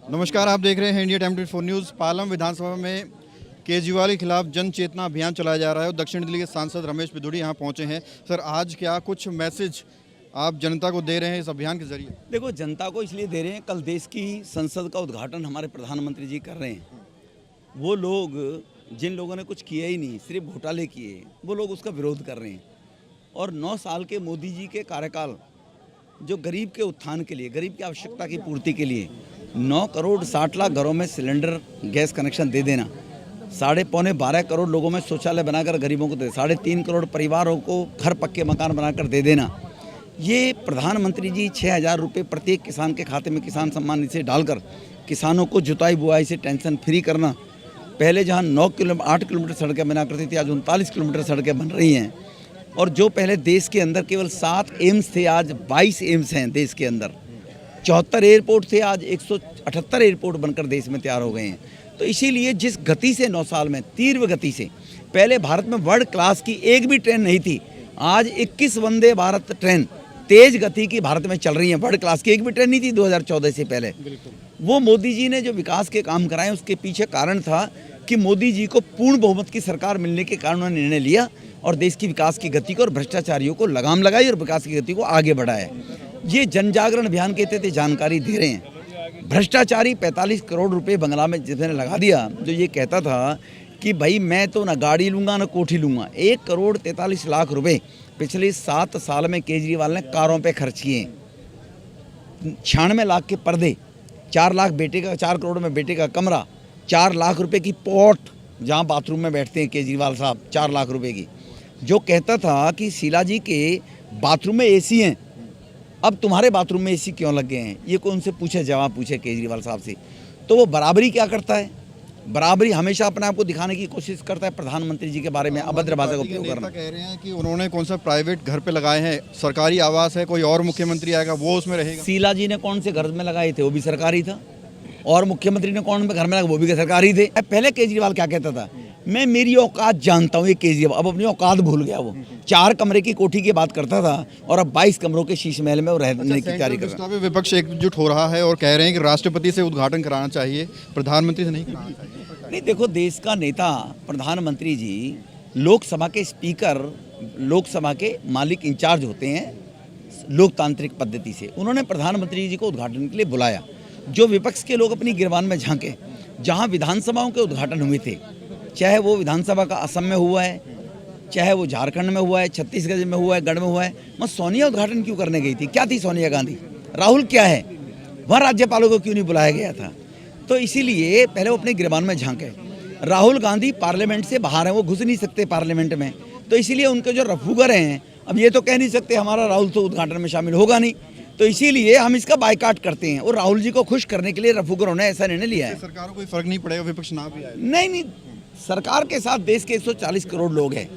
नमस्कार, आप देख रहे हैं इंडिया टाइम 24 न्यूज़। पालम विधानसभा में केजरीवाल के खिलाफ जन चेतना अभियान चलाया जा रहा है और दक्षिण दिल्ली के सांसद रमेश पिधुड़ी यहाँ पहुँचे हैं। सर, आज क्या कुछ मैसेज आप जनता को दे रहे हैं इस अभियान के जरिए? देखो, जनता को इसलिए दे रहे हैं, कल देश की संसद का उद्घाटन हमारे प्रधानमंत्री जी कर रहे हैं। वो लोग जिन लोगों ने कुछ किया ही नहीं, सिर्फ घोटाले किए, वो लोग उसका विरोध कर रहे हैं। और 9 साल के मोदी जी के कार्यकाल, जो गरीब के उत्थान के लिए, गरीब की आवश्यकता की पूर्ति के लिए 9 करोड़ 60 लाख घरों में सिलेंडर गैस कनेक्शन दे देना, 12.5 करोड़ लोगों में शौचालय बनाकर गरीबों को दे, 3.5 करोड़ परिवारों को घर पक्के मकान बनाकर दे देना, ये प्रधानमंत्री जी 6,000 रुपये प्रत्येक किसान के खाते में किसान सम्मान निधि से डालकर किसानों को जुताई बुआई से टेंशन फ्री करना। पहले जहाँ 8 किलोमीटर सड़कें बना करती थी, आज 39 किलोमीटर सड़कें बन रही हैं। और जो पहले देश के अंदर केवल 7 एम्स थे, आज 22 एम्स हैं देश के अंदर। 74 एयरपोर्ट थे, आज 178 एयरपोर्ट बनकर देश में तैयार हो गए हैं। तो इसीलिए जिस गति से 9 साल में, तीव्र गति से, पहले भारत में वर्ल्ड क्लास की एक भी ट्रेन नहीं थी, आज 21 वंदे भारत ट्रेन तेज गति की भारत में चल रही है। वर्ल्ड क्लास की एक भी ट्रेन नहीं थी 2014 से पहले। वो मोदी जी ने जो विकास के काम कराए, उसके पीछे कारण था कि मोदी जी को पूर्ण बहुमत की सरकार मिलने के कारण उन्होंने निर्णय लिया और देश की विकास की गति को और भ्रष्टाचारियों को लगाम लगाई और विकास की गति को आगे बढ़ाया। ये जन जागरण अभियान के तहत जानकारी दे रहे हैं। भ्रष्टाचारी 45 करोड़ रुपए बंगला में जिसने लगा दिया, जो ये कहता था कि भाई मैं तो ना गाड़ी लूँगा ना कोठी लूँगा, 1 करोड़ 43 लाख रुपए पिछले 7 साल में केजरीवाल ने कारों पे खर्च किए। 96 लाख के पर्दे, 4 लाख बेटे का, 4 करोड़ में बेटे का कमरा, 4 लाख रुपए की पॉट जहाँ बाथरूम में बैठते हैं केजरीवाल साहब, 4 लाख रुपए की। जो कहता था कि शीला जी के बाथरूम में एसी हैं, अब तुम्हारे बाथरूम में एसी क्यों लग गए हैं, ये कोई उनसे पूछे, जवाब पूछे केजरीवाल साहब से। तो वो बराबरी क्या करता है? बराबरी हमेशा अपने आप को दिखाने की कोशिश करता है, प्रधानमंत्री जी के बारे में अभद्र भाषा का उपयोग करना। कह रहे हैं कि उन्होंने कौन सा प्राइवेट घर पे लगाए हैं, सरकारी आवास है, कोई और मुख्यमंत्री आएगा वो उसमें रहेगा। शीला जी ने कौन से घर में लगाए थे, वो भी सरकारी था। और मुख्यमंत्री ने कौन घर में लगाए, वो भी सरकारी थे। पहले केजरीवाल क्या कहता था, मैं मेरी औकात जानता हूँ। ये केजरीवाल अब अपनी औकात भूल गया। वो 4 कमरे की कोठी की बात करता था और अब 22 कमरों के शीश महल में वो रहने की तैयारी कर रहा है। विपक्ष एकजुट हो रहा है और कह रहे हैं कि राष्ट्रपति से उद्घाटन कराना चाहिए, प्रधानमंत्री से नहीं कराना चाहिए। नहीं, देखो, देश का नेता प्रधानमंत्री जी लोकसभा के स्पीकर, लोकसभा के मालिक इंचार्ज होते हैं लोकतांत्रिक पद्धति से। उन्होंने प्रधानमंत्री जी को उद्घाटन के लिए बुलाया। जो विपक्ष के लोग अपनी गिरबान में झांके, जहां विधानसभाओं के उद्घाटन हुए थे, चाहे वो विधानसभा का असम में हुआ है, चाहे वो झारखंड में हुआ है, छत्तीसगढ़ में हुआ है, गढ़ में हुआ है, मैं सोनिया उद्घाटन क्यों करने गई थी? क्या थी सोनिया गांधी? राहुल क्या है? वह राज्यपालों को क्यों नहीं बुलाया गया था? तो इसीलिए पहले वो अपने गिरबान में झांके। राहुल गांधी पार्लियामेंट से बाहर हैं, वो घुस नहीं सकते पार्लियामेंट में। तो इसीलिए उनके जो रफूगर हैं, अब ये तो कह नहीं सकते हमारा राहुल तो उद्घाटन में शामिल होगा नहीं, तो इसीलिए हम इसका बायकाट करते हैं। और राहुल जी को खुश करने के लिए रफूगरों ने ऐसा निर्णय लिया है। सरकार को कोई फर्क नहीं पड़ेगा, विपक्ष ना भी आए? नहीं, सरकार के साथ देश के 140 करोड़ लोग हैं,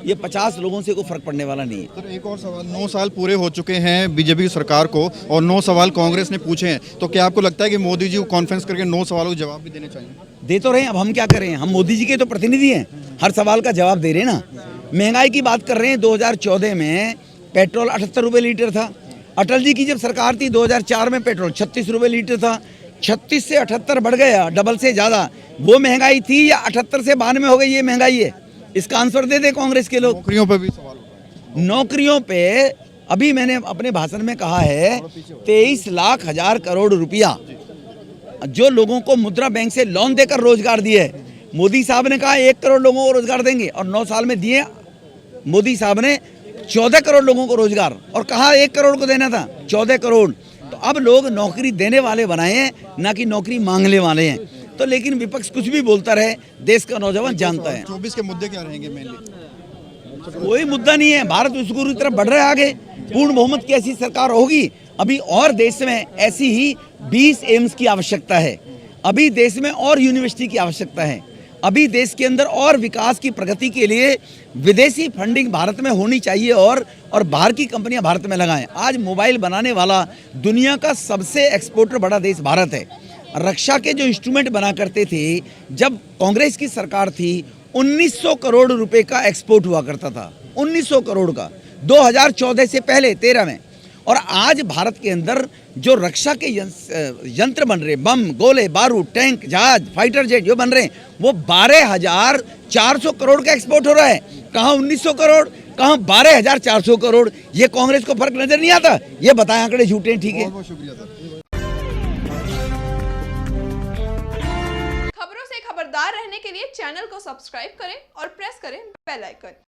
ये 50 लोगों से कोई फर्क पड़ने वाला नहीं है। तो एक और सवाल, 9 साल पूरे हो चुके हैं बीजेपी की सरकार को और 9 सवाल कांग्रेस ने पूछे हैं, तो क्या आपको लगता है कि मोदी जी को कॉन्फ्रेंस करके 9 सवालों के जवाब भी देने चाहिए? दे तो रहे हैं, अब हम क्या करें? हम मोदी जी के तो प्रतिनिधि हैं, हर सवाल का जवाब दे रहे हैं ना। महंगाई की बात कर रहे हैं, 2014 में पेट्रोल 78 रुपये लीटर था। अटल जी की जब सरकार थी 2004 में पेट्रोल 36 रुपये लीटर था। 36 से 78 बढ़ गया, डबल से ज़्यादा। वो महंगाई थी या 78 से 92 हो गई ये महंगाई है? इसका आंसर दे दे कांग्रेस के लोग। नौकरियों पे भी सवाल होगा। नौकरियों पे अभी मैंने अपने भाषण में कहा है 23 लाख हजार करोड़ रुपया जो लोगों को मुद्रा बैंक से लोन देकर रोजगार दिए। मोदी साहब ने कहा 1 करोड़ लोगों को रोजगार देंगे और 9 साल में दिए मोदी साहब ने 14 करोड़ लोगों को रोजगार, और कहा 1 करोड़ को देना था, 14 करोड़। तो अब लोग नौकरी देने वाले बनाए हैं, ना कि नौकरी मांगने वाले हैं। तो लेकिन विपक्ष कुछ भी बोलता रहे, देश का नौजवान जानता है। 24 के मुद्दे क्या रहेंगे मेनली? कोई मुद्दा नहीं है, भारत विश्व गुरु की तरफ बढ़ रहा है आगे। पूर्ण बहुमत की ऐसी सरकार होगी। अभी और देश में ऐसी ही 20 एम्स की आवश्यकता है, अभी देश में और यूनिवर्सिटी की आवश्यकता है, अभी देश के अंदर और विकास की प्रगति के लिए विदेशी फंडिंग भारत में होनी चाहिए और बाहर की कंपनियां भारत में लगाएं। आज मोबाइल बनाने वाला दुनिया का सबसे एक्सपोर्टर बड़ा देश भारत है। रक्षा के जो इंस्ट्रूमेंट बना करते थे, जब कांग्रेस की सरकार थी 1900 करोड़ रुपए का एक्सपोर्ट हुआ करता था, 1900 करोड़ का, 2014 से पहले 13 में। और आज भारत के अंदर जो रक्षा के यंत्र बन रहे, बम, गोले, बारूद, टैंक, जहाज, फाइटर जेट जो बन रहे हैं, वो 12,400 करोड़ का एक्सपोर्ट हो रहा है। कहाँ 1900 करोड़, कहाँ 12,400 करोड़। ये कांग्रेस को फर्क नजर नहीं आता? ये बताएं आंकड़े झूठे हैं, ठीक है। बहुत बहुत शुक्रिया सर। खबरों से खबरदार रहने के लिए चैनल को सब्सक्राइब करें और प्रेस करें बेल आइकन।